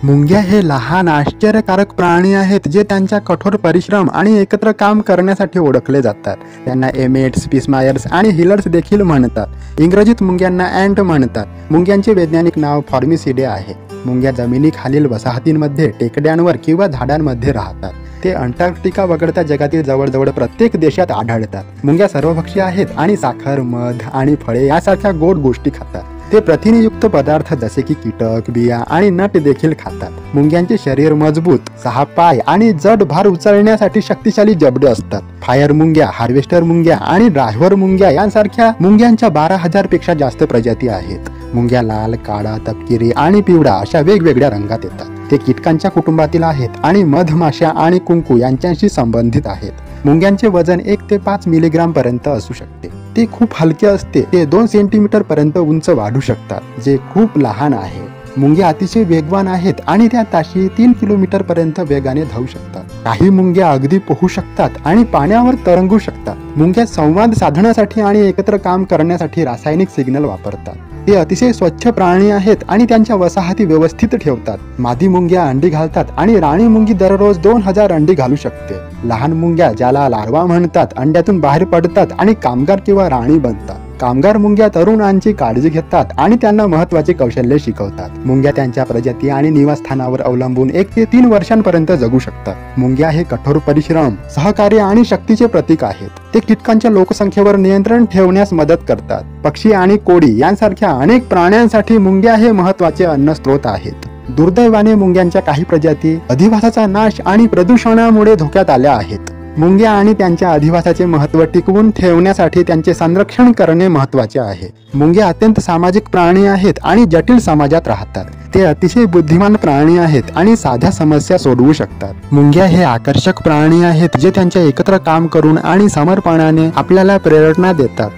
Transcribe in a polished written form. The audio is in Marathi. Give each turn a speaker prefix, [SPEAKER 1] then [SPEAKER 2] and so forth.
[SPEAKER 1] मुंग्या हे लहान आश्चर्यकारक प्राणी आहेत जे त्यांच्या कठोर परिश्रम आणि एकत्र काम करण्यासाठी ओळखले जातात। त्यांना एमेट्स, पिसमायर्स आणि हिलर्स देखील म्हणतात। इंग्रजीत मुंग्यांना अँट म्हणतात। मुंग्यांचे वैज्ञानिक नाव फॉर्मिसिडे आहे। मुंग्या जमिनीखालील वसाहतींमध्ये, टेकड्यांवर किंवा झाडांमध्ये राहतात। ते अंटार्क्टिका वगळता जगातील जवळजवळ प्रत्येक देशात आढळतात। मुंग्या सर्वभक्षी आहेत आणि साखर, मध आणि फळे यासारख्या गोड गोष्टी खातात। ते प्रथिनयुक्त पदार्थ जसे की कीटक, बिया आणि नट देखील खातात। मुंग्यांचे शरीर मजबूत, 6 पाय आणि जड भार उचलण्यासाठी शक्तिशाली जबडे असतात। फायर मुंग्या, हार्वेस्टर मुंग्या आणि ड्रायव्हर मुंग्या यांसारख्या मुंग्यांच्या 12,000 पेक्षा जास्त प्रजाती आहेत। मुंग्या लाल, काळा, तपकिरी आणि पिवळा अशा वेगवेगळ्या रंगात येतात। ते कीटकांच्या कुटुंबातील आहेत आणि मधमाशा आणि कुंकू यांच्याशी संबंधित आहेत। मुंग्यांचे वजन 1 ते 5 मिलीग्राम पर्यंत असू शकते। ते खूप हलके असते। ते 2 सेंटीमीटर पर्यंत उंच वाढू शकतात, जे खूप लहान आहे। मुंग्या अतिशय वेगवान आहेत आणि त्या ताशी 3 किलोमीटर पर्यंत वेगाने धावू शकतात। काही मुंग्या अगदी पोहू शकतात आणि पाण्यावर तरंगू शकतात। मुंग्या संवाद साधण्यासाठी आणि एकत्र काम करण्यासाठी रासायनिक सिग्नल वापरतात। ते अतिशय स्वच्छ प्राणी आहेत आणि त्यांच्या वसाहती व्यवस्थित ठेवतात। मादी मुंग्या अंडी घालतात आणि राणी मुंगी दररोज 2000 अंडी घालू शकते। लहान मुंग्या, ज्याला लार्वा म्हणतात, अंड्यातून बाहेर पडतात आणि कामगार किंवा राणी बनतात। कामगार मुंग्या तरुणांची काळजी घेतात आणि त्यांना महत्त्वाचे कौशल्य शिकवतात। मुंग्या त्यांच्या प्रजाती आणि निवासस्थानावर अवलंबून 1 ते 3 वर्षांपर्यंत जगू शकतात। मुंग्या हे कठोर परिश्रम, सहकार्य आणि शक्तीचे प्रतीक आहेत। ते कीटकांच्या लोकसंख्येवर नियंत्रण ठेवण्यास मदत करतात। पक्षी आणि कोळी यांसारख्या अनेक प्राण्यांसाठी मुंग्या हे महत्त्वाचे अन्न स्रोत आहेत। दुर्दैवाने मुंग्यांच्या काही प्रजाती अधिवासाचा नाश आणि प्रदूषणामुळे धोक्यात आल्या आहेत। मुंग्या आणि त्यांच्या अधिवासाचे महत्त्व टिकवून ठेवण्यासाठी त्यांचे संरक्षण करणे महत्त्वाचे आहे। मुंग्या अत्यंत सामाजिक प्राणी आहेत आणि जटिल समाजात राहतात। ते अतिशय बुद्धिमान प्राणी आहेत आणि साध्या समस्या सोडवू शकतात। मुंग्या हे आकर्षक प्राणी आहेत जे त्यांच्या एकत्र काम करून आणि समर्पणाने आपल्याला प्रेरणा देतात।